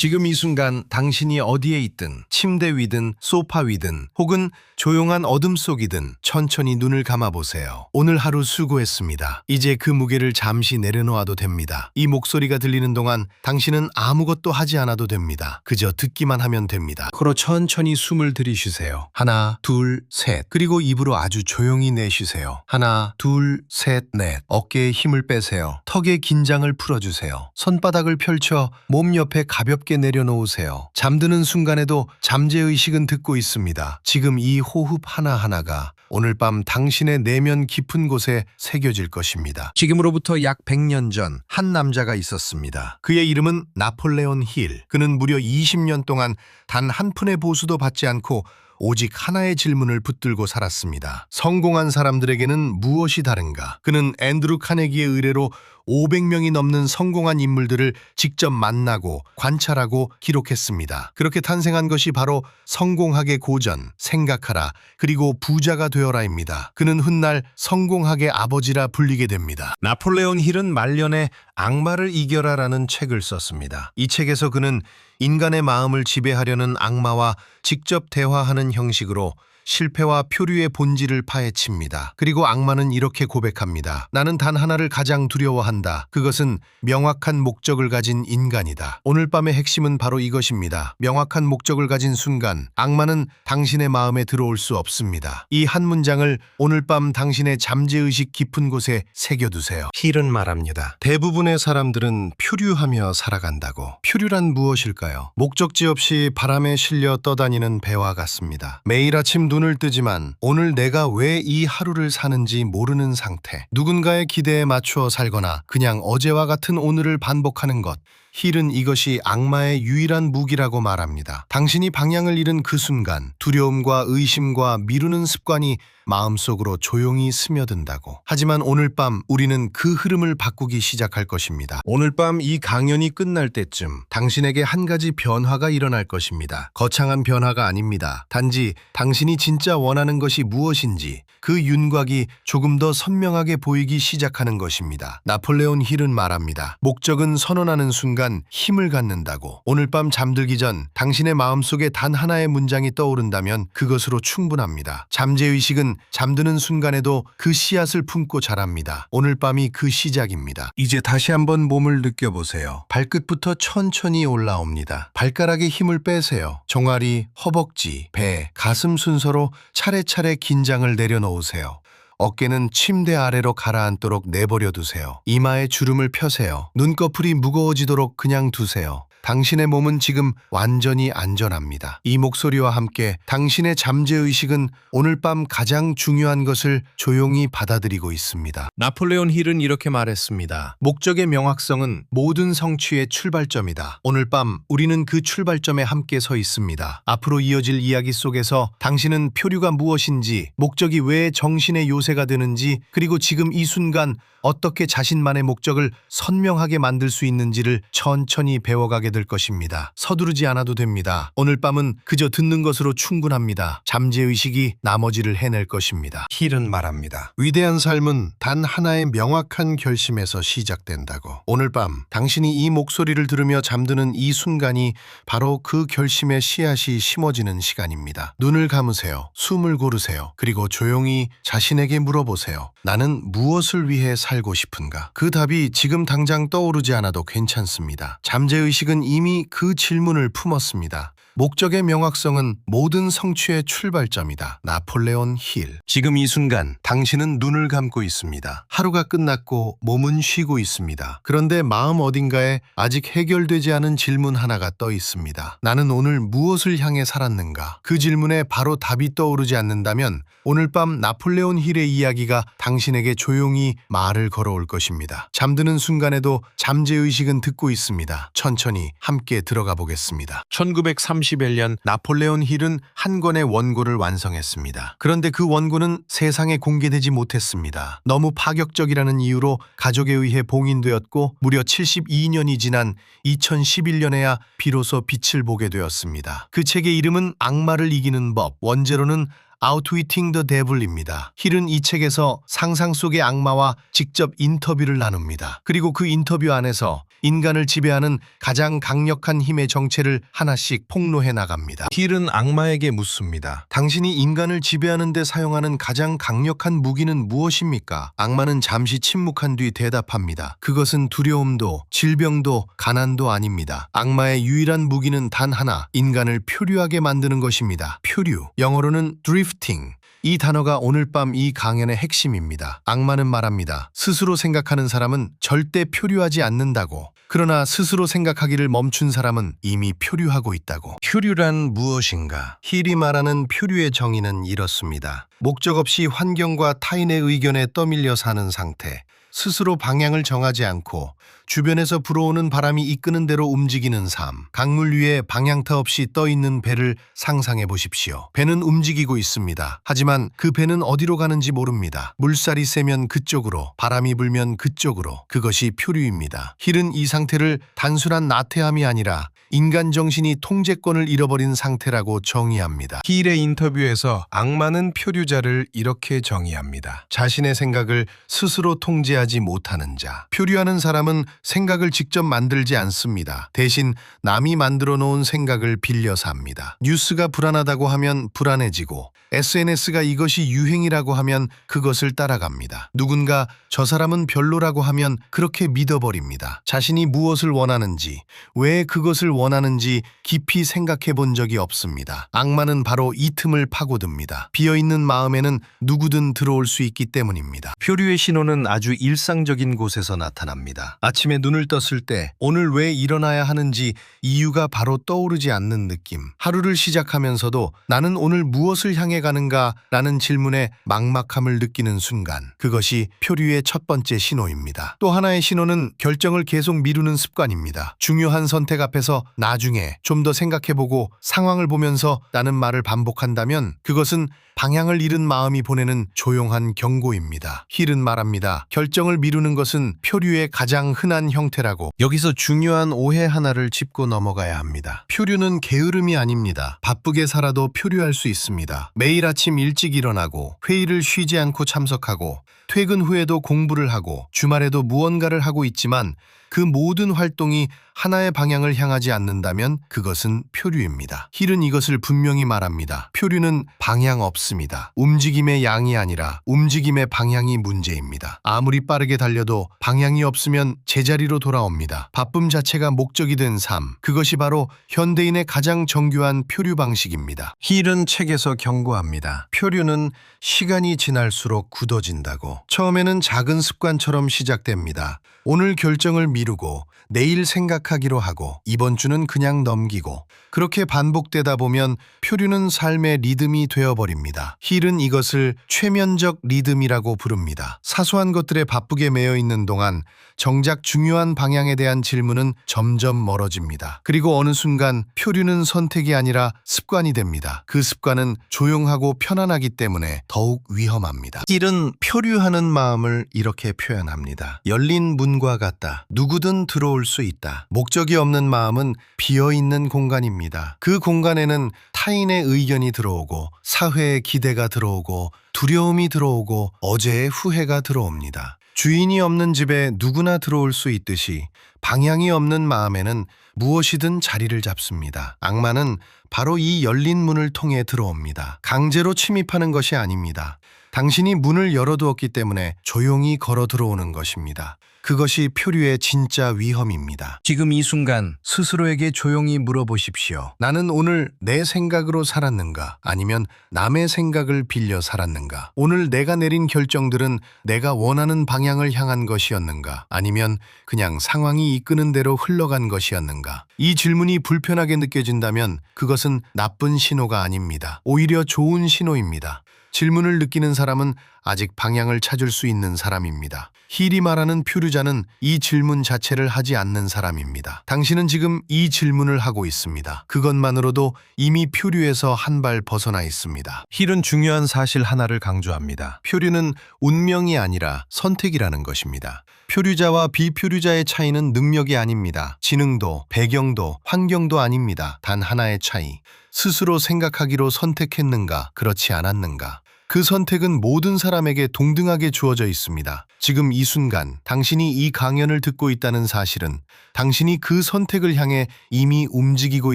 지금 이 순간 당신이 어디에 있든 침대 위든 소파 위든 혹은 조용한 어둠 속이든 천천히 눈을 감아보세요. 오늘 하루 수고했습니다. 이제 그 무게를 잠시 내려놓아도 됩니다. 이 목소리가 들리는 동안 당신은 아무것도 하지 않아도 됩니다. 그저 듣기만 하면 됩니다. 코로 천천히 숨을 들이쉬세요. 하나, 둘, 셋. 그리고 입으로 아주 조용히 내쉬세요. 하나, 둘, 셋, 넷. 어깨에 힘을 빼세요. 턱의 긴장을 풀어주세요. 손바닥을 펼쳐 몸 옆에 가볍게 내려놓으세요. 잠드는 순간에도 잠재의식은 듣고 있습니다. 지금 이 호흡 하나하나가 오늘 밤 당신의 내면 깊은 곳에 새겨질 것입니다. 지금으로부터 약 100년 전 한 남자가 있었습니다. 그의 이름은 나폴레온 힐. 그는 무려 20년 동안 단 한 푼의 보수도 받지 않고 오직 하나의 질문을 붙들고 살았습니다. 성공한 사람들에게는 무엇이 다른가? 그는 앤드루 카네기의 의뢰로 500명이 넘는 성공한 인물들을 직접 만나고 관찰하고 기록했습니다. 그렇게 탄생한 것이 바로 성공하게 고전, 생각하라, 그리고 부자가 되어라입니다. 그는 훗날 성공하게 아버지라 불리게 됩니다. 나폴레온 힐은 말년에 악마를 이겨라라는 책을 썼습니다. 이 책에서 그는 인간의 마음을 지배하려는 악마와 직접 대화하는 형식으로 실패와 표류의 본질을 파헤칩니다. 그리고 악마는 이렇게 고백합니다. 나는 단 하나를 가장 두려워한다. 그것은 명확한 목적을 가진 인간이다. 오늘 밤의 핵심은 바로 이것입니다. 명확한 목적을 가진 순간 악마는 당신의 마음에 들어올 수 없습니다. 이 한 문장을 오늘 밤 당신의 잠재의식 깊은 곳에 새겨두세요. 힐은 말합니다. 대부분의 사람들은 표류하며 살아간다고. 표류란 무엇일까요? 목적지 없이 바람에 실려 떠다니는 배와 같습니다. 매일 아침 눈을 뜨지만 오늘 내가 왜 이 하루를 사는지 모르는 상태. 누군가의 기대에 맞추어 살거나 그냥 어제와 같은 오늘을 반복하는 것. 힐은 이것이 악마의 유일한 무기라고 말합니다. 당신이 방향을 잃은 그 순간 두려움과 의심과 미루는 습관이 마음속으로 조용히 스며든다고. 하지만 오늘 밤 우리는 그 흐름을 바꾸기 시작할 것입니다. 오늘 밤 이 강연이 끝날 때쯤 당신에게 한 가지 변화가 일어날 것입니다. 거창한 변화가 아닙니다. 단지 당신이 진짜 원하는 것이 무엇인지 그 윤곽이 조금 더 선명하게 보이기 시작하는 것입니다. 나폴레온 힐은 말합니다. 목적은 선언하는 순간 힘을 갖는다고. 오늘 밤 잠들기 전 당신의 마음속에 단 하나의 문장이 떠오른다면 그것으로 충분합니다. 잠재의식은 잠드는 순간에도 그 씨앗을 품고 자랍니다. 오늘 밤이 그 시작입니다. 이제 다시 한번 몸을 느껴보세요. 발끝부터 천천히 올라옵니다. 발가락에 힘을 빼세요. 종아리, 허벅지, 배, 가슴 순서로 차례차례 긴장을 내려놓으세요. 어깨는 침대 아래로 가라앉도록 내버려 두세요. 이마에 주름을 펴세요. 눈꺼풀이 무거워지도록 그냥 두세요. 당신의 몸은 지금 완전히 안전합니다. 이 목소리와 함께 당신의 잠재의식은 오늘 밤 가장 중요한 것을 조용히 받아들이고 있습니다. 나폴레온 힐은 이렇게 말했습니다. 목적의 명확성은 모든 성취의 출발점이다. 오늘 밤 우리는 그 출발점에 함께 서 있습니다. 앞으로 이어질 이야기 속에서 당신은 표류가 무엇인지, 목적이 왜 정신의 요새가 되는지, 그리고 지금 이 순간 어떻게 자신만의 목적을 선명하게 만들 수 있는지를 천천히 배워가게 될 것입니다. 서두르지 않아도 됩니다. 오늘 밤은 그저 듣는 것으로 충분합니다. 잠재의식이 나머지를 해낼 것입니다. 힐은 말합니다. 위대한 삶은 단 하나의 명확한 결심에서 시작된다고. 오늘 밤 당신이 이 목소리를 들으며 잠드는 이 순간이 바로 그 결심의 씨앗이 심어지는 시간입니다. 눈을 감으세요. 숨을 고르세요. 그리고 조용히 자신에게 물어보세요. 나는 무엇을 위해 살고 싶은가? 그 답이 지금 당장 떠오르지 않아도 괜찮습니다. 잠재의식은 이미 그 질문을 품었습니다. 목적의 명확성은 모든 성취의 출발점이다. 나폴레온 힐. 지금 이 순간 당신은 눈을 감고 있습니다. 하루가 끝났고 몸은 쉬고 있습니다. 그런데 마음 어딘가에 아직 해결되지 않은 질문 하나가 떠 있습니다. 나는 오늘 무엇을 향해 살았는가? 그 질문에 바로 답이 떠오르지 않는다면 오늘 밤 나폴레온 힐의 이야기가 당신에게 조용히 말을 걸어올 것입니다. 잠드는 순간에도 잠재의식은 듣고 있습니다. 천천히 함께 들어가 보겠습니다. 1931년 나폴레온 힐은 한 권의 원고를 완성했습니다. 그런데 그 원고는 세상에 공개되지 못했습니다. 너무 파격적이라는 이유로 가족에 의해 봉인되었고 무려 72년이 지난 2011년에야 비로소 빛을 보게 되었습니다. 그 책의 이름은 악마를 이기는 법, 원제로는 Outwitting the Devil입니다. 힐은 이 책에서 상상 속의 악마와 직접 인터뷰를 나눕니다. 그리고 그 인터뷰 안에서 인간을 지배하는 가장 강력한 힘의 정체를 하나씩 폭로해 나갑니다. 힐은 악마에게 묻습니다. 당신이 인간을 지배하는 데 사용하는 가장 강력한 무기는 무엇입니까? 악마는 잠시 침묵한 뒤 대답합니다. 그것은 두려움도 질병도 가난도 아닙니다. 악마의 유일한 무기는 단 하나, 인간을 표류하게 만드는 것입니다. 표류, 영어로는 drifting. 이 단어가 오늘 밤 이 강연의 핵심입니다. 악마는 말합니다. 스스로 생각하는 사람은 절대 표류하지 않는다고. 그러나 스스로 생각하기를 멈춘 사람은 이미 표류하고 있다고. 표류란 무엇인가? 힐이 말하는 표류의 정의는 이렇습니다. 목적 없이 환경과 타인의 의견에 떠밀려 사는 상태. 스스로 방향을 정하지 않고 주변에서 불어오는 바람이 이끄는 대로 움직이는 삶. 강물 위에 방향타 없이 떠 있는 배를 상상해 보십시오. 배는 움직이고 있습니다. 하지만 그 배는 어디로 가는지 모릅니다. 물살이 세면 그쪽으로, 바람이 불면 그쪽으로. 그것이 표류입니다. 힐은 이 상태를 단순한 나태함이 아니라 인간 정신이 통제권을 잃어버린 상태라고 정의합니다. 힐의 인터뷰에서 악마는 표류자를 이렇게 정의합니다. 자신의 생각을 스스로 통제하지 못하는 자. 표류하는 사람은 생각을 직접 만들지 않습니다. 대신 남이 만들어 놓은 생각을 빌려 삽니다. 뉴스가 불안하다고 하면 불안해지고 SNS가 이것이 유행이라고 하면 그것을 따라갑니다. 누군가 저 사람은 별로라고 하면 그렇게 믿어버립니다. 자신이 무엇을 원하는지, 왜 그것을 원하는지 깊이 생각해 본 적이 없습니다. 악마는 바로 이 틈을 파고듭니다. 비어있는 마음에는 누구든 들어올 수 있기 때문입니다. 표류의 신호는 아주 일상적인 곳에서 나타납니다. 아침에 눈을 떴을 때 오늘 왜 일어나야 하는지 이유가 바로 떠오르지 않는 느낌. 하루를 시작하면서도 나는 오늘 무엇을 향해 가는가 라는 질문에 막막함을 느끼는 순간. 그것이 표류의 첫 번째 신호입니다. 또 하나의 신호는 결정을 계속 미루는 습관입니다. 중요한 선택 앞에서 나중에 좀 더 생각해보고 상황을 보면서 라는 말을 반복한다면 그것은 방향을 잃은 마음이 보내는 조용한 경고입니다. 힐은 말합니다. 결정을 미루는 것은 표류의 가장 흔한 형태라고. 여기서 중요한 오해 하나를 짚고 넘어가야 합니다. 표류는 게으름이 아닙니다. 바쁘게 살아도 표류할 수 있습니다. 매일 아침 일찍 일어나고 회의를 쉬지 않고 참석하고 퇴근 후에도 공부를 하고 주말에도 무언가를 하고 있지만 그 모든 활동이 하나의 방향을 향하지 않는다면 그것은 표류입니다. 힐은 이것을 분명히 말합니다. 표류는 방향 없습니다. 움직임의 양이 아니라 움직임의 방향이 문제입니다. 아무리 빠르게 달려도 방향이 없으면 제자리로 돌아옵니다. 바쁨 자체가 목적이 된 삶. 그것이 바로 현대인의 가장 정교한 표류 방식입니다. 힐은 책에서 경고합니다. 표류는 시간이 지날수록 굳어진다고. 처음에는 작은 습관처럼 시작됩니다. 오늘 결정을 미루고 내일 생각하기로 하고 이번 주는 그냥 넘기고 그렇게 반복되다 보면 표류는 삶의 리듬이 되어버립니다. 힐은 이것을 최면적 리듬이라고 부릅니다. 사소한 것들에 바쁘게 매여 있는 동안 정작 중요한 방향에 대한 질문은 점점 멀어집니다. 그리고 어느 순간 표류는 선택이 아니라 습관이 됩니다. 그 습관은 조용하고 편안하기 때문에 더욱 위험합니다. 힐은 표류하는 마음을 이렇게 표현합니다. 열린 문과 같다. 누구든 들어올 수 있다. 목적이 없는 마음은 비어있는 공간입니다. 그 공간에는 타인의 의견이 들어오고 사회의 기대가 들어오고 두려움이 들어오고 어제의 후회가 들어옵니다. 주인이 없는 집에 누구나 들어올 수 있듯이 방향이 없는 마음에는 무엇이든 자리를 잡습니다. 악마는 바로 이 열린 문을 통해 들어옵니다. 강제로 침입하는 것이 아닙니다. 당신이 문을 열어두었기 때문에 조용히 걸어 들어오는 것입니다. 그것이 표류의 진짜 위험입니다. 지금 이 순간 스스로에게 조용히 물어보십시오. 나는 오늘 내 생각으로 살았는가? 아니면 남의 생각을 빌려 살았는가? 오늘 내가 내린 결정들은 내가 원하는 방향을 향한 것이었는가? 아니면 그냥 상황이 이끄는 대로 흘러간 것이었는가? 이 질문이 불편하게 느껴진다면 그것은 나쁜 신호가 아닙니다. 오히려 좋은 신호입니다. 질문을 느끼는 사람은 아직 방향을 찾을 수 있는 사람입니다. 힐이 말하는 표류자는 이 질문 자체를 하지 않는 사람입니다. 당신은 지금 이 질문을 하고 있습니다. 그것만으로도 이미 표류에서 한 발 벗어나 있습니다. 힐은 중요한 사실 하나를 강조합니다. 표류는 운명이 아니라 선택이라는 것입니다. 표류자와 비표류자의 차이는 능력이 아닙니다. 지능도, 배경도, 환경도 아닙니다. 단 하나의 차이. 스스로 생각하기로 선택했는가, 그렇지 않았는가. 그 선택은 모든 사람에게 동등하게 주어져 있습니다. 지금 이 순간 당신이 이 강연을 듣고 있다는 사실은 당신이 그 선택을 향해 이미 움직이고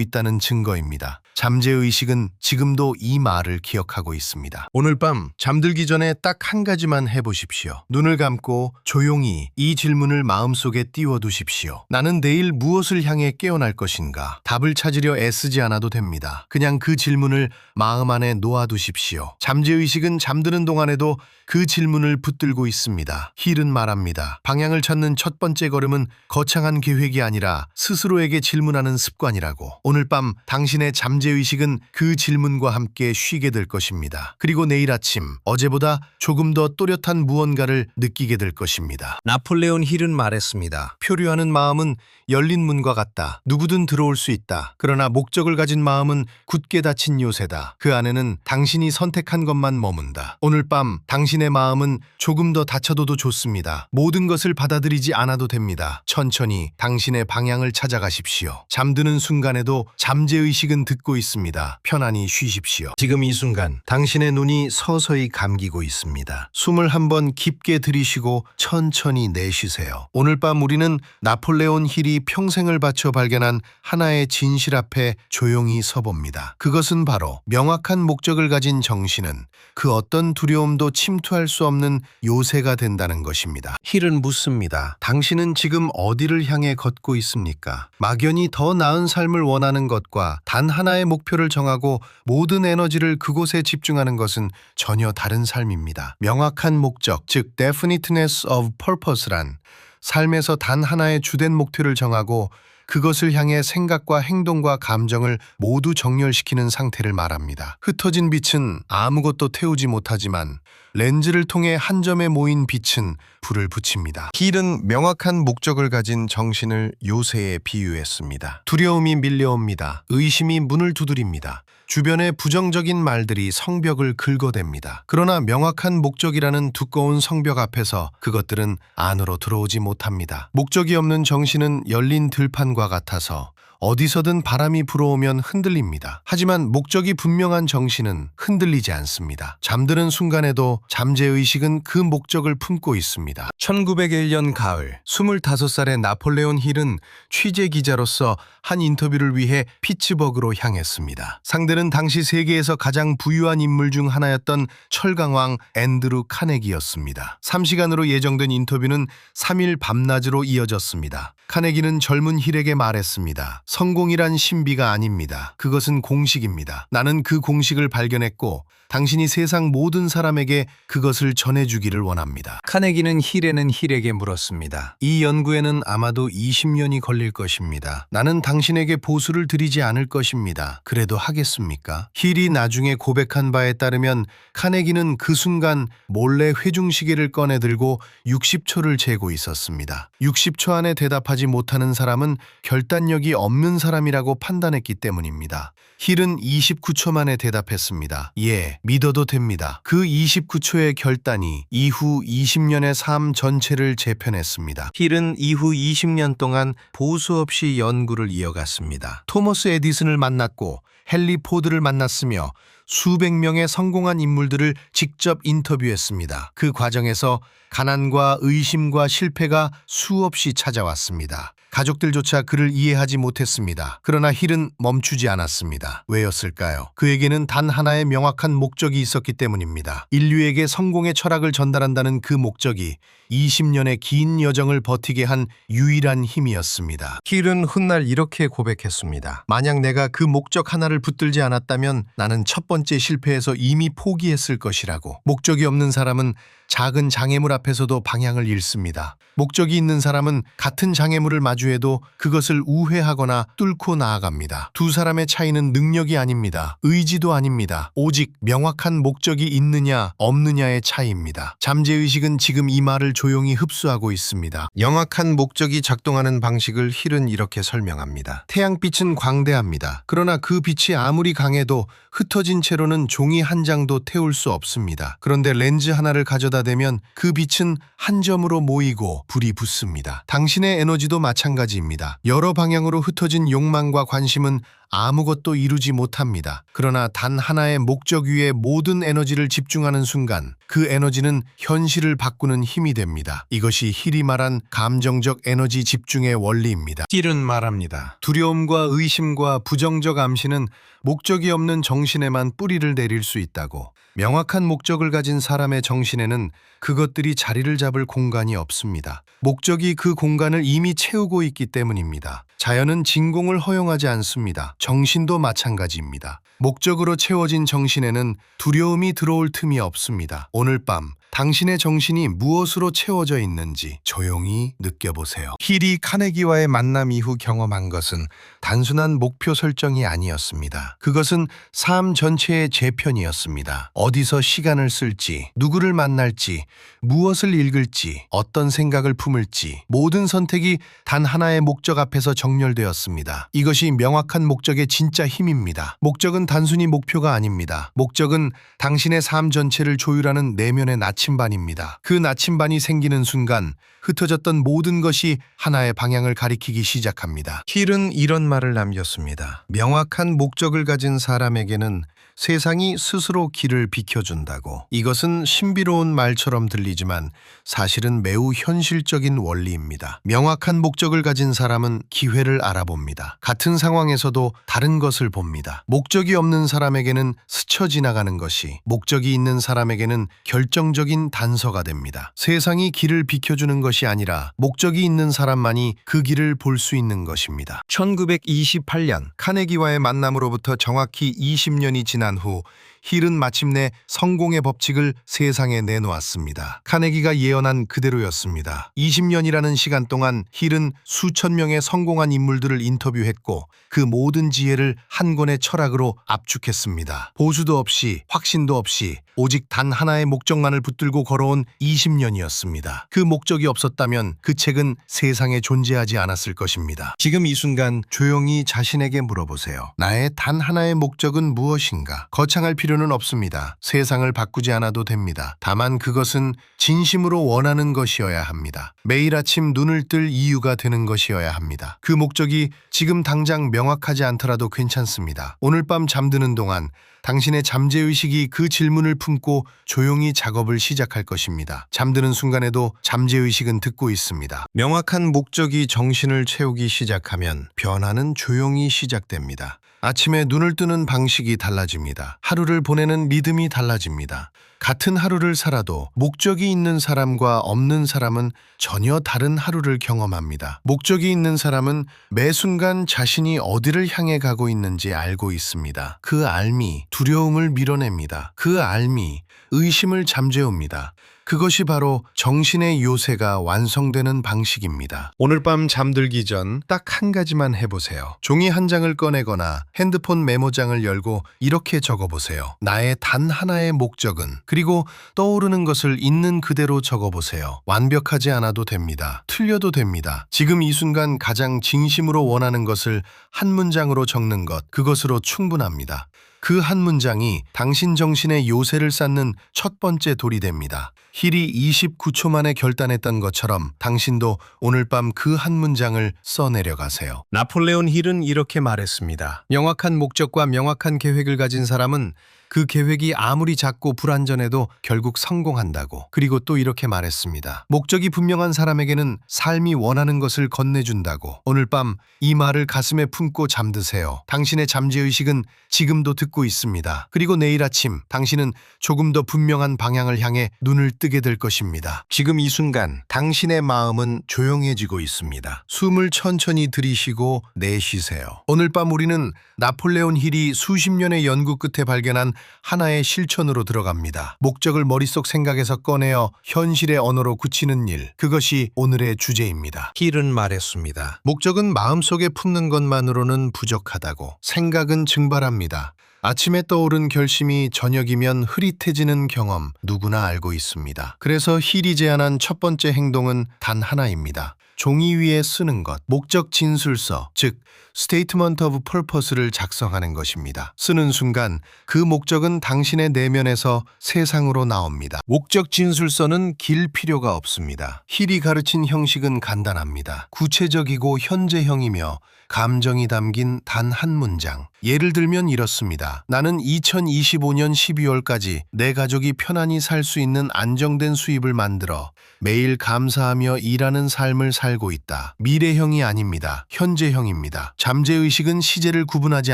있다는 증거입니다. 잠재의식은 지금도 이 말을 기억하고 있습니다. 오늘 밤 잠들기 전에 딱 한 가지만 해보십시오. 눈을 감고 조용히 이 질문을 마음속에 띄워두십시오. 나는 내일 무엇을 향해 깨어날 것인가? 답을 찾으려 애쓰지 않아도 됩니다. 그냥 그 질문을 마음 안에 놓아두십시오. 잠재의식은 잠드는 동안에도 그 질문을 붙들고 있습니다. 힐은 말합니다. 방향을 찾는 첫 번째 걸음은 거창한 계획이 아니라 스스로에게 질문하는 습관이라고. 오늘 밤 당신의 잠재의식은 그 질문과 함께 쉬게 될 것입니다. 그리고 내일 아침 어제보다 조금 더 또렷한 무언가를 느끼게 될 것입니다. 나폴레온 힐은 말했습니다. 표류하는 마음은 열린 문과 같다. 누구든 들어올 수 있다. 그러나 목적을 가진 마음은 굳게 닫힌 요새다. 그 안에는 당신이 선택한 것만 머문다. 오늘 밤 당신의 마음은 조금 더 닫혀둬도 좋습니다. 모든 것을 받아들이지 않아도 됩니다. 천천히 당신의 방향을 찾아가십시오. 잠드는 순간에도 잠재의식은 듣고 있습니다. 편안히 쉬십시오. 지금 이 순간 당신의 눈이 서서히 감기고 있습니다. 숨을 한번 깊게 들이쉬고 천천히 내쉬세요. 오늘 밤 우리는 나폴레온 힐이 평생을 바쳐 발견한 하나의 진실 앞에 조용히 서봅니다. 그것은 바로 명확한 목적을 가진 정신은 그 어떤 두려움도 침투할 수 없는 요새가 된다는 것입니다. 힐은 묻습니다. 당신은 지금 어디를 향해 걷고 있습니까? 막연히 더 나은 삶을 원하는 것과 단 하나의 목표를 정하고 모든 에너지를 그곳에 집중하는 것은 전혀 다른 삶입니다. 명확한 목적, 즉 definiteness of purpose란 삶에서 단 하나의 주된 목표를 정하고 그것을 향해 생각과 행동과 감정을 모두 정렬시키는 상태를 말합니다. 흩어진 빛은 아무것도 태우지 못하지만 렌즈를 통해 한 점에 모인 빛은 불을 붙입니다. 힐은 명확한 목적을 가진 정신을 요새에 비유했습니다. 두려움이 밀려옵니다. 의심이 문을 두드립니다. 주변의 부정적인 말들이 성벽을 긁어댑니다. 그러나 명확한 목적이라는 두꺼운 성벽 앞에서 그것들은 안으로 들어오지 못합니다. 목적이 없는 정신은 열린 들판과 같아서 어디서든 바람이 불어오면 흔들립니다. 하지만 목적이 분명한 정신은 흔들리지 않습니다. 잠드는 순간에도 잠재의식은 그 목적을 품고 있습니다. 1901년 가을, 25살의 나폴레온 힐은 취재기자로서 한 인터뷰를 위해 피츠버그로 향했습니다. 상대는 당시 세계에서 가장 부유한 인물 중 하나였던 철강왕 앤드루 카네기였습니다. 3시간으로 예정된 인터뷰는 3일 밤낮으로 이어졌습니다. 카네기는 젊은 힐에게 말했습니다. 성공이란 신비가 아닙니다. 그것은 공식입니다. 나는 그 공식을 발견했고 당신이 세상 모든 사람에게 그것을 전해주기를 원합니다. 카네기는 힐에게 물었습니다. 이 연구에는 아마도 20년이 걸릴 것입니다. 나는 당신에게 보수를 드리지 않을 것입니다. 그래도 하겠습니까? 힐이 나중에 고백한 바에 따르면 카네기는 그 순간 몰래 회중시계를 꺼내 들고 60초를 재고 있었습니다. 60초 안에 대답하지 못하는 사람은 결단력이 없는 사람이라고 판단했기 때문입니다. 힐은 29초 만에 대답했습니다. 예, 믿어도 됩니다. 그 29초의 결단이 이후 20년의 삶 전체를 재편했습니다. 힐은 이후 20년 동안 보수 없이 연구를 이어갔습니다. 토머스 에디슨을 만났고 헨리 포드를 만났으며 수백 명의 성공한 인물들을 직접 인터뷰했습니다. 그 과정에서 가난과 의심과 실패가 수없이 찾아왔습니다. 가족들조차 그를 이해하지 못했습니다. 그러나 힐은 멈추지 않았습니다. 왜였을까요? 그에게는 단 하나의 명확한 목적이 있었기 때문입니다. 인류에게 성공의 철학을 전달한다는 그 목적이 20년의 긴 여정을 버티게 한 유일한 힘이었습니다. 힐은 훗날 이렇게 고백했습니다. 만약 내가 그 목적 하나를 붙들지 않았다면 나는 첫 번째 실패에서 이미 포기했을 것이라고. 목적이 없는 사람은 작은 장애물 앞에서도 방향을 잃습니다. 목적이 있는 사람은 같은 장애물을 마주해도 그것을 우회하거나 뚫고 나아갑니다. 두 사람의 차이는 능력이 아닙니다. 의지도 아닙니다. 오직 명확한 목적이 있느냐 없느냐의 차이입니다. 잠재의식은 지금 이 말을 조용히 흡수하고 있습니다. 명확한 목적이 작동하는 방식을 힐은 이렇게 설명합니다. 태양빛은 광대합니다. 그러나 그 빛이 아무리 강해도 흩어진 채로는 종이 한 장도 태울 수 없습니다. 그런데 렌즈 하나를 가져다 대면 그 빛은 한 점으로 모이고 불이 붙습니다. 당신의 에너지도 마찬가지입니다. 여러 방향으로 흩어진 욕망과 관심은 아무것도 이루지 못합니다. 그러나 단 하나의 목적 위에 모든 에너지를 집중하는 순간 그 에너지는 현실을 바꾸는 힘이 됩니다. 이것이 힐이 말한 감정적 에너지 집중의 원리입니다. 힐은 말합니다. 두려움과 의심과 부정적 암시는 목적이 없는 정신에만 뿌리를 내릴 수 있다고. 명확한 목적을 가진 사람의 정신에는 그것들이 자리를 잡을 공간이 없습니다. 목적이 그 공간을 이미 채우고 있기 때문입니다. 자연은 진공을 허용하지 않습니다. 정신도 마찬가지입니다. 목적으로 채워진 정신에는 두려움이 들어올 틈이 없습니다. 오늘 밤 당신의 정신이 무엇으로 채워져 있는지 조용히 느껴보세요. 힐이 카네기와의 만남 이후 경험한 것은 단순한 목표 설정이 아니었습니다. 그것은 삶 전체의 재편이었습니다. 어디서 시간을 쓸지, 누구를 만날지, 무엇을 읽을지, 어떤 생각을 품을지 모든 선택이 단 하나의 목적 앞에서 정렬되었습니다. 이것이 명확한 목적의 진짜 힘입니다. 목적은 단순히 목표가 아닙니다. 목적은 당신의 삶 전체를 조율하는 내면의 나침반입니다. 그 나침반이 생기는 순간 흩어졌던 모든 것이 하나의 방향을 가리키기 시작합니다. 힐은 이런 말을 남겼습니다. 명확한 목적을 가진 사람에게는 세상이 스스로 길을 비켜준다고. 이것은 신비로운 말처럼 들리지만 사실은 매우 현실적인 원리입니다. 명확한 목적을 가진 사람은 기회를 알아봅니다. 같은 상황에서도 다른 것을 봅니다. 목적이 없는 사람에게는 스쳐 지나가는 것이, 목적이 있는 사람에게는 결정적인 단서가 됩니다. 세상이 길을 비켜주는 것이 아니라 목적이 있는 사람만이 그 길을 볼 수 있는 것입니다. 1928년 카네기와의 만남으로부터 정확히 20년이 지난 후 힐은 마침내 성공의 법칙을 세상에 내놓았습니다. 카네기가 예언한 그대로였습니다. 20년이라는 시간 동안 힐은 수천 명의 성공한 인물들을 인터뷰했고 그 모든 지혜를 한 권의 철학으로 압축했습니다. 보수도 없이 확신도 없이 오직 단 하나의 목적만을 붙들고 걸어온 20년이었습니다. 그 목적이 없었다면 그 책은 세상에 존재하지 않았을 것입니다. 지금 이 순간 조용히 자신에게 물어보세요. 나의 단 하나의 목적은 무엇인가? 거창할 필요는 없습니다. 세상을 바꾸지 않아도 됩니다. 다만 그것은 진심으로 원하는 것이어야 합니다. 매일 아침 눈을 뜰 이유가 되는 것이어야 합니다. 그 목적이 지금 당장 명확하지 않더라도 괜찮습니다. 오늘 밤 잠드는 동안 당신의 잠재의식이 그 질문을 품고 조용히 작업을 시작할 것입니다. 잠드는 순간에도 잠재의식은 듣고 있습니다. 명확한 목적이 정신을 채우기 시작하면 변화는 조용히 시작됩니다. 아침에 눈을 뜨는 방식이 달라집니다. 하루를 보내는 리듬이 달라집니다. 같은 하루를 살아도 목적이 있는 사람과 없는 사람은 전혀 다른 하루를 경험합니다. 목적이 있는 사람은 매 순간 자신이 어디를 향해 가고 있는지 알고 있습니다. 그 알미 두려움을 밀어냅니다. 그 알미 의심을 잠재웁니다. 그것이 바로 정신의 요새가 완성되는 방식입니다. 오늘 밤 잠들기 전 딱 한 가지만 해보세요. 종이 한 장을 꺼내거나 핸드폰 메모장을 열고 이렇게 적어보세요. 나의 단 하나의 목적은, 그리고 떠오르는 것을 있는 그대로 적어보세요. 완벽하지 않아도 됩니다. 틀려도 됩니다. 지금 이 순간 가장 진심으로 원하는 것을 한 문장으로 적는 것, 그것으로 충분합니다. 그 한 문장이 당신 정신의 요새를 쌓는 첫 번째 돌이 됩니다. 힐이 29초 만에 결단했던 것처럼 당신도 오늘 밤 그 한 문장을 써내려가세요. 나폴레온 힐은 이렇게 말했습니다. 명확한 목적과 명확한 계획을 가진 사람은 그 계획이 아무리 작고 불완전해도 결국 성공한다고. 그리고 또 이렇게 말했습니다. 목적이 분명한 사람에게는 삶이 원하는 것을 건네준다고. 오늘 밤 이 말을 가슴에 품고 잠드세요. 당신의 잠재의식은 지금도 듣고 있습니다. 그리고 내일 아침 당신은 조금 더 분명한 방향을 향해 눈을 뜨게 될 것입니다. 지금 이 순간 당신의 마음은 조용해지고 있습니다. 숨을 천천히 들이쉬고 내쉬세요. 오늘 밤 우리는 나폴레온 힐이 수십 년의 연구 끝에 발견한 하나의 실천으로 들어갑니다. 목적을 머릿속 생각에서 꺼내어 현실의 언어로 굳히는 일, 그것이 오늘의 주제입니다. 힐은 말했습니다. 목적은 마음속에 품는 것만으로는 부족하다고. 생각은 증발합니다. 아침에 떠오른 결심이 저녁이면 흐릿해지는 경험, 누구나 알고 있습니다. 그래서 힐이 제안한 첫 번째 행동은 단 하나입니다. 종이 위에 쓰는 것, 목적 진술서, 즉 Statement of Purpose를 작성하는 것입니다. 쓰는 순간 그 목적은 당신의 내면에서 세상으로 나옵니다. 목적 진술서는 길 필요가 없습니다. 힐이 가르친 형식은 간단합니다. 구체적이고 현재형이며 감정이 담긴 단 한 문장. 예를 들면 이렇습니다. 나는 2025년 12월까지 내 가족이 편안히 살 수 있는 안정된 수입을 만들어 매일 감사하며 일하는 삶을 살고 있다. 미래형이 아닙니다. 현재형입니다. 잠재의식은 시제를 구분하지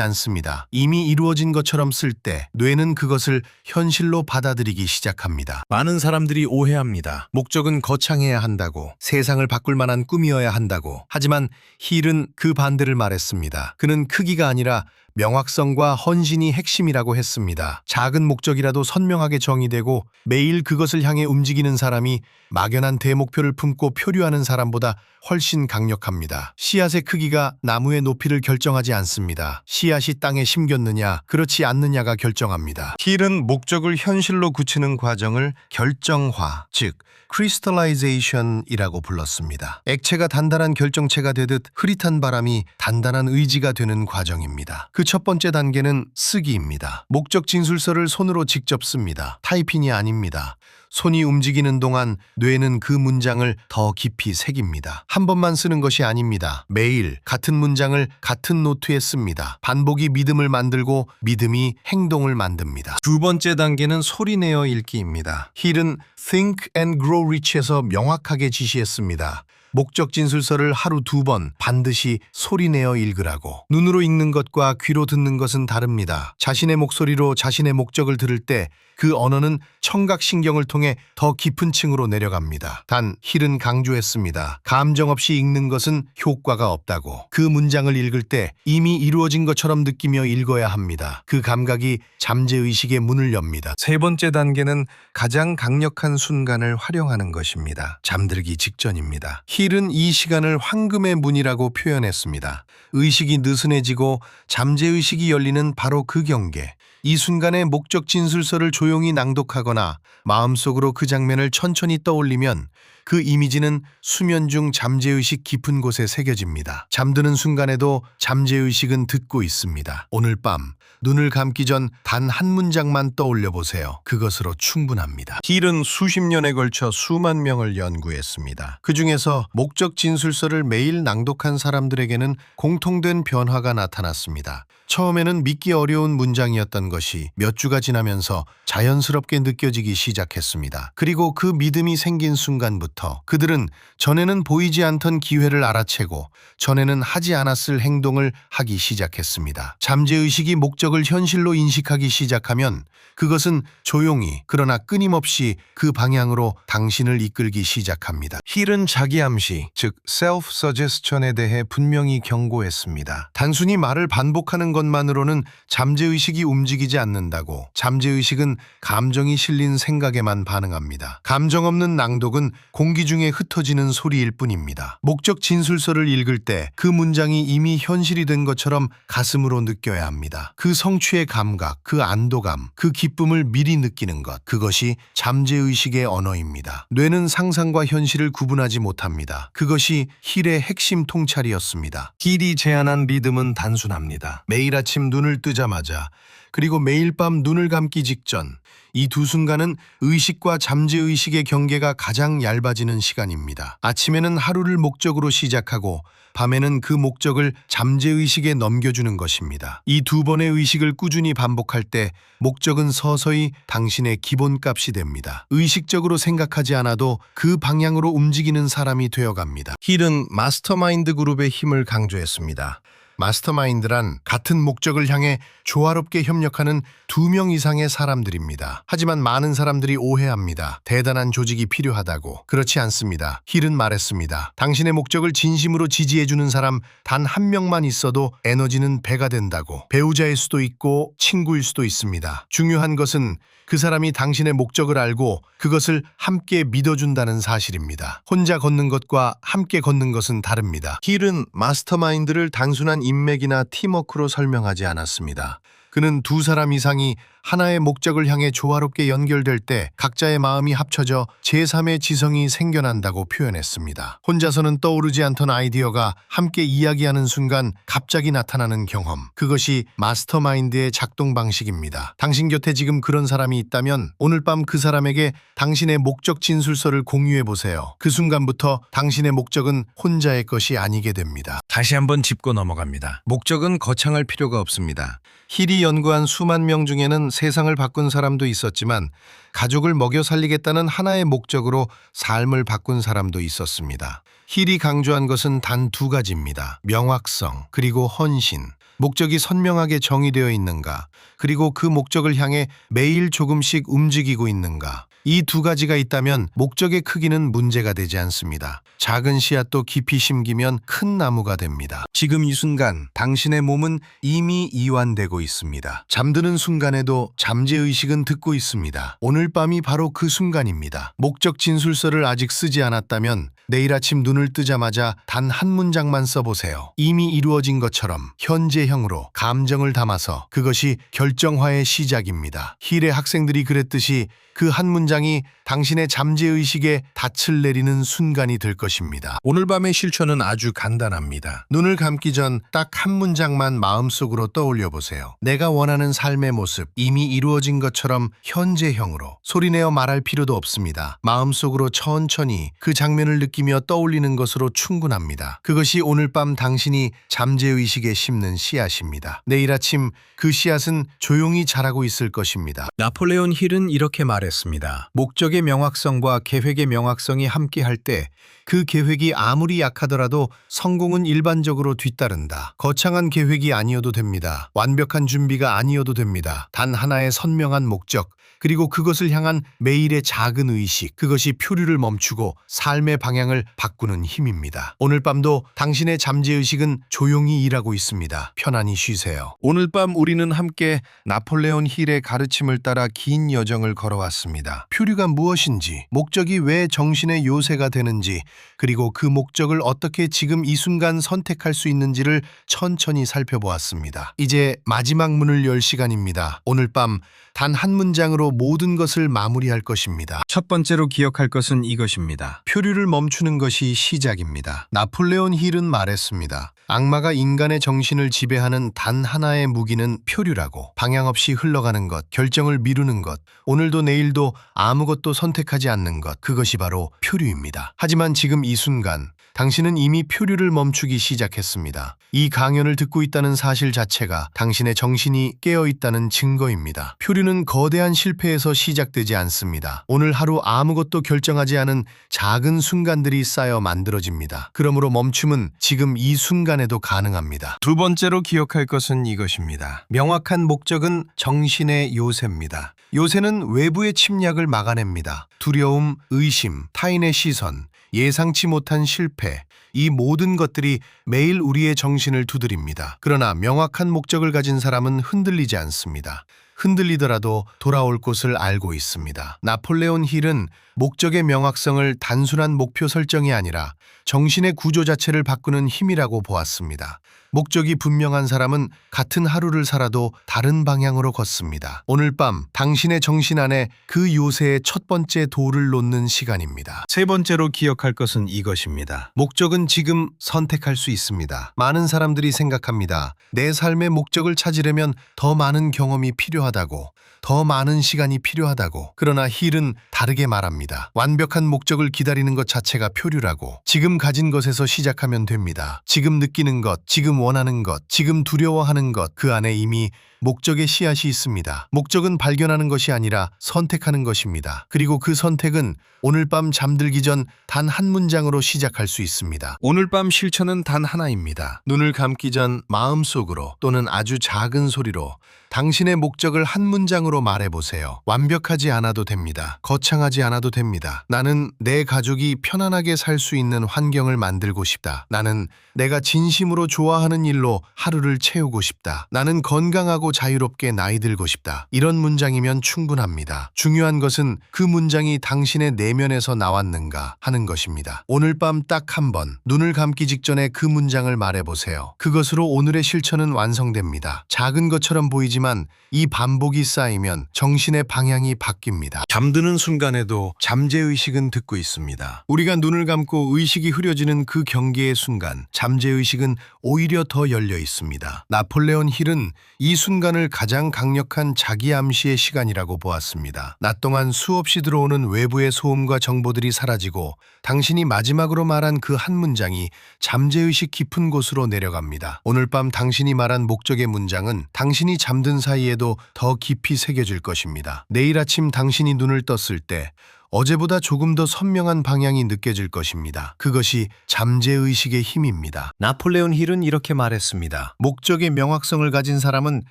않습니다. 이미 이루어진 것처럼 쓸 때 뇌는 그것을 현실로 받아들이기 시작합니다. 많은 사람들이 오해합니다. 목적은 거창해야 한다고, 세상을 바꿀 만한 꿈이어야 한다고. 하지만 힐은 그 반대를 말했습니다. 그는 크기가 아니라 명확성과 헌신이 핵심이라고 했습니다. 작은 목적이라도 선명하게 정의되고 매일 그것을 향해 움직이는 사람이 막연한 대목표를 품고 표류하는 사람보다 훨씬 강력합니다. 씨앗의 크기가 나무의 높이를 결정하지 않습니다. 씨앗이 땅에 심겼느냐, 그렇지 않느냐가 결정합니다. 힐은 목적을 현실로 굳히는 과정을 결정화, 즉 크리스탈라이제이션이라고 불렀습니다. 액체가 단단한 결정체가 되듯 흐릿한 바람이 단단한 의지가 되는 과정입니다. 그 첫 번째 단계는 쓰기입니다. 목적 진술서를 손으로 직접 씁니다. 타이핑이 아닙니다. 손이 움직이는 동안 뇌는 그 문장을 더 깊이 새깁니다. 한 번만 쓰는 것이 아닙니다. 매일 같은 문장을 같은 노트에 씁니다. 반복이 믿음을 만들고 믿음이 행동을 만듭니다. 두 번째 단계는 소리내어 읽기입니다. 힐은 Think and Grow Rich에서 명확하게 지시했습니다. 목적 진술서를 하루 2번 반드시 소리내어 읽으라고. 눈으로 읽는 것과 귀로 듣는 것은 다릅니다. 자신의 목소리로 자신의 목적을 들을 때 그 언어는 청각신경을 통해 더 깊은 층으로 내려갑니다. 단 힐은 강조했습니다. 감정 없이 읽는 것은 효과가 없다고. 그 문장을 읽을 때 이미 이루어진 것처럼 느끼며 읽어야 합니다. 그 감각이 잠재의식의 문을 엽니다. 세 번째 단계는 가장 강력한 순간을 활용하는 것입니다. 잠들기 직전입니다. 힐은 이 시간을 황금의 문이라고 표현했습니다. 의식이 느슨해지고 잠재의식이 열리는 바로 그 경계. 이 순간에 목적 진술서를 조용히 낭독하거나 마음속으로 그 장면을 천천히 떠올리면 그 이미지는 수면 중 잠재의식 깊은 곳에 새겨집니다. 잠드는 순간에도 잠재의식은 듣고 있습니다. 오늘 밤 눈을 감기 전 단 한 문장만 떠올려 보세요. 그것으로 충분합니다. 힐은 수십 년에 걸쳐 수만 명을 연구했습니다. 그 중에서 목적 진술서를 매일 낭독한 사람들에게는 공통된 변화가 나타났습니다. 처음에는 믿기 어려운 문장이었던 것이 몇 주가 지나면서 자연스럽게 느껴지기 시작했습니다. 그리고 그 믿음이 생긴 순간부터 그들은 전에는 보이지 않던 기회를 알아채고 전에는 하지 않았을 행동을 하기 시작했습니다. 잠재의식이 목적을 현실로 인식하기 시작하면 그것은 조용히 그러나 끊임없이 그 방향으로 당신을 이끌기 시작합니다. 힐은 자기암시, 즉 self-suggestion에 대해 분명히 경고했습니다. 단순히 말을 반복하는 것만으로는 잠재의식이 움직이지 않는다고. 잠재의식은 감정이 실린 생각에만 반응합니다. 감정 없는 낭독은 공기 중에 흩어지는 소리일 뿐입니다. 목적 진술서를 읽을 때 그 문장이 이미 현실이 된 것처럼 가슴으로 느껴야 합니다. 그 성취의 감각, 그 안도감, 그 기쁨을 미리 느끼는 것, 그것이 잠재의식의 언어입니다. 뇌는 상상과 현실을 구분하지 못합니다. 그것이 힐의 핵심 통찰이었습니다. 힐이 제안한 리듬은 단순합니다. 매일 아침 눈을 뜨자마자 그리고 매일 밤 눈을 감기 직전, 이 두 순간은 의식과 잠재의식의 경계가 가장 얇아지는 시간입니다. 아침에는 하루를 목적으로 시작하고 밤에는 그 목적을 잠재의식에 넘겨주는 것입니다. 이 두 번의 의식을 꾸준히 반복할 때 목적은 서서히 당신의 기본값이 됩니다. 의식적으로 생각하지 않아도 그 방향으로 움직이는 사람이 되어갑니다. 힐은 마스터마인드 그룹의 힘을 강조했습니다. 마스터마인드란 같은 목적을 향해 조화롭게 협력하는 2명 이상의 사람들입니다. 하지만 많은 사람들이 오해합니다. 대단한 조직이 필요하다고. 그렇지 않습니다. 힐은 말했습니다. 당신의 목적을 진심으로 지지해주는 사람 단 한 명만 있어도 에너지는 배가 된다고. 배우자일 수도 있고 친구일 수도 있습니다. 중요한 것은 그 사람이 당신의 목적을 알고 그것을 함께 믿어준다는 사실입니다. 혼자 걷는 것과 함께 걷는 것은 다릅니다. 힐은 마스터마인드를 단순한 인맥이나 팀워크로 설명하지 않았습니다. 그는 2사람 이상이 하나의 목적을 향해 조화롭게 연결될 때 각자의 마음이 합쳐져 제3의 지성이 생겨난다고 표현했습니다. 혼자서는 떠오르지 않던 아이디어가 함께 이야기하는 순간 갑자기 나타나는 경험. 그것이 마스터마인드의 작동 방식입니다. 당신 곁에 지금 그런 사람이 있다면 오늘 밤 그 사람에게 당신의 목적 진술서를 공유해 보세요. 그 순간부터 당신의 목적은 혼자의 것이 아니게 됩니다. 다시 한번 짚고 넘어갑니다. 목적은 거창할 필요가 없습니다. 힐이 연구한 수만 명 중에는 세상을 바꾼 사람도 있었지만 가족을 먹여 살리겠다는 하나의 목적으로 삶을 바꾼 사람도 있었습니다. 힐이 강조한 것은 단 2가지입니다. 명확성 그리고 헌신. 목적이 선명하게 정의되어 있는가, 그리고 그 목적을 향해 매일 조금씩 움직이고 있는가. 이 2가지가 있다면 목적의 크기는 문제가 되지 않습니다. 작은 씨앗도 깊이 심기면 큰 나무가 됩니다. 지금 이 순간 당신의 몸은 이미 이완되고 있습니다. 잠드는 순간에도 잠재의식은 듣고 있습니다. 오늘 밤이 바로 그 순간입니다. 목적 진술서를 아직 쓰지 않았다면 내일 아침 눈을 뜨자마자 단 한 문장만 써보세요. 이미 이루어진 것처럼 현재형으로 감정을 담아서. 그것이 결정화의 시작입니다. 힐의 학생들이 그랬듯이 그 한 문장이 당신의 잠재의식에 닻을 내리는 순간이 될 것입니다. 오늘 밤의 실천은 아주 간단합니다. 눈을 감기 전 딱 한 문장만 마음속으로 떠올려 보세요. 내가 원하는 삶의 모습, 이미 이루어진 것처럼 현재형으로. 소리내어 말할 필요도 없습니다. 마음속으로 천천히 그 장면을 느끼며 떠올리는 것으로 충분합니다. 그것이 오늘 밤 당신이 잠재의식에 심는 씨앗입니다. 내일 아침 그 씨앗은 조용히 자라고 있을 것입니다. 나폴레온 힐은 이렇게 말했습니다. 목적의 명확성과 계획의 명확성이 함께할 때 그 계획이 아무리 약하더라도 성공은 일반적으로 뒤따른다. 거창한 계획이 아니어도 됩니다. 완벽한 준비가 아니어도 됩니다. 단 하나의 선명한 목적, 그리고 그것을 향한 매일의 작은 의식, 그것이 표류를 멈추고 삶의 방향을 바꾸는 힘입니다. 오늘 밤도 당신의 잠재의식은 조용히 일하고 있습니다. 편안히 쉬세요. 오늘 밤 우리는 함께 나폴레온 힐의 가르침을 따라 긴 여정을 걸어왔습니다. 표류가 무엇인지, 목적이 왜 정신의 요새가 되는지, 그리고 그 목적을 어떻게 지금 이 순간 선택할 수 있는지를 천천히 살펴보았습니다. 이제 마지막 문을 열 시간입니다. 오늘 밤 단 한 문장으로 모든 것을 마무리할 것입니다. 첫 번째로 기억할 것은 이것입니다. 표류를 멈추는 것이 시작입니다. 나폴레온 힐은 말했습니다. 악마가 인간의 정신을 지배하는 단 하나의 무기는 표류라고. 방향 없이 흘러가는 것, 결정을 미루는 것, 오늘도 내일도 아무것도 선택하지 않는 것, 그것이 바로 표류입니다. 하지만 지금 이 순간 당신은 이미 표류를 멈추기 시작했습니다. 이 강연을 듣고 있다는 사실 자체가 당신의 정신이 깨어있다는 증거입니다. 표류는 거대한 실패에서 시작되지 않습니다. 오늘 하루 아무것도 결정하지 않은 작은 순간들이 쌓여 만들어집니다. 그러므로 멈춤은 지금 이 순간에도 가능합니다. 2번째로 기억할 것은 이것입니다. 명확한 목적은 정신의 요새입니다. 요새는 외부의 침략을 막아냅니다. 두려움, 의심, 타인의 시선, 예상치 못한 실패, 이 모든 것들이 매일 우리의 정신을 두드립니다. 그러나 명확한 목적을 가진 사람은 흔들리지 않습니다. 흔들리더라도 돌아올 곳을 알고 있습니다. 나폴레온 힐은 목적의 명확성을 단순한 목표 설정이 아니라 정신의 구조 자체를 바꾸는 힘이라고 보았습니다. 목적이 분명한 사람은 같은 하루를 살아도 다른 방향으로 걷습니다. 오늘 밤 당신의 정신 안에 그 요새의 첫 번째 돌을 놓는 시간입니다. 3번째로 기억할 것은 이것입니다. 목적은 지금 선택할 수 있습니다. 많은 사람들이 생각합니다. 내 삶의 목적을 찾으려면 더 많은 경험이 필요하다고, 더 많은 시간이 필요하다고. 그러나 힐은 다르게 말합니다. 완벽한 목적을 기다리는 것 자체가 표류라고. 지금 가진 것에서 시작하면 됩니다. 지금 느끼는 것, 지금 원하는 것, 지금 두려워하는 것, 그 안에 이미 목적의 씨앗이 있습니다. 목적은 발견하는 것이 아니라 선택하는 것입니다. 그리고 그 선택은 오늘 밤 잠들기 전 단 한 문장으로 시작할 수 있습니다. 오늘 밤 실천은 단 하나입니다. 눈을 감기 전 마음속으로 또는 아주 작은 소리로 당신의 목적을 한 문장으로 말해보세요. 완벽하지 않아도 됩니다. 거창하지 않아도 됩니다. 나는 내 가족이 편안하게 살 수 있는 환경을 만들고 싶다. 나는 내가 진심으로 좋아하는 일로 하루를 채우고 싶다. 나는 건강하고 자유롭게 나이 들고 싶다. 이런 문장이면 충분합니다. 중요한 것은 그 문장이 당신의 내면에서 나왔는가 하는 것입니다. 오늘 밤 딱 한 번 눈을 감기 직전에 그 문장을 말해보세요. 그것으로 오늘의 실천은 완성됩니다. 작은 것처럼 보이지만 이 반복이 쌓이면 정신의 방향이 바뀝니다. 잠드는 순간에도 잠재의식은 듣고 있습니다. 우리가 눈을 감고 의식이 흐려지는 그 경계의 순간, 잠재의식은 오히려 더 열려 있습니다. 나폴레온 힐은 이 순간을 가장 강력한 자기 암시의 시간이라고 보았습니다. 낮 동안 수없이 들어오는 외부의 소음과 정보들이 사라지고 당신이 마지막으로 말한 그 한 문장이 잠재의식 깊은 곳으로 내려갑니다. 오늘 밤 당신이 말한 목적의 문장은 당신이 잠든 사이에도 더 깊이 새겨질 것입니다. 내일 아침 당신이 눈을 떴을 때 어제보다 조금 더 선명한 방향이 느껴질 것입니다. 그것이 잠재의식의 힘입니다. 나폴레온 힐은 이렇게 말했습니다. 목적의 명확성을 가진 사람은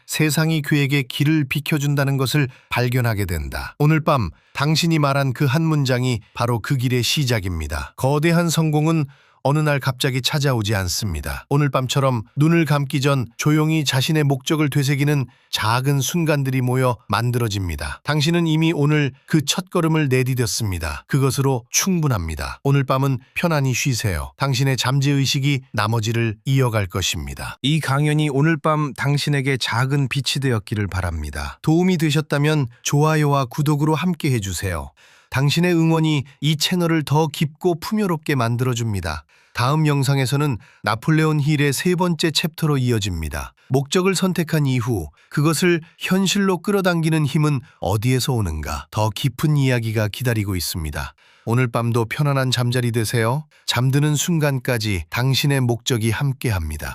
세상이 그에게 길을 비켜준다는 것을 발견하게 된다. 오늘 밤 당신이 말한 그 한 문장이 바로 그 길의 시작입니다. 거대한 성공은 어느 날 갑자기 찾아오지 않습니다. 오늘 밤처럼 눈을 감기 전 조용히 자신의 목적을 되새기는 작은 순간들이 모여 만들어집니다. 당신은 이미 오늘 그 첫걸음을 내디뎠습니다. 그것으로 충분합니다. 오늘 밤은 편안히 쉬세요. 당신의 잠재의식이 나머지를 이어갈 것입니다. 이 강연이 오늘 밤 당신에게 작은 빛이 되었기를 바랍니다. 도움이 되셨다면 좋아요와 구독으로 함께 해주세요. 당신의 응원이 이 채널을 더 깊고 풍요롭게 만들어줍니다. 다음 영상에서는 나폴레온 힐의 세 번째 챕터로 이어집니다. 목적을 선택한 이후 그것을 현실로 끌어당기는 힘은 어디에서 오는가? 더 깊은 이야기가 기다리고 있습니다. 오늘 밤도 편안한 잠자리 되세요. 잠드는 순간까지 당신의 목적이 함께합니다.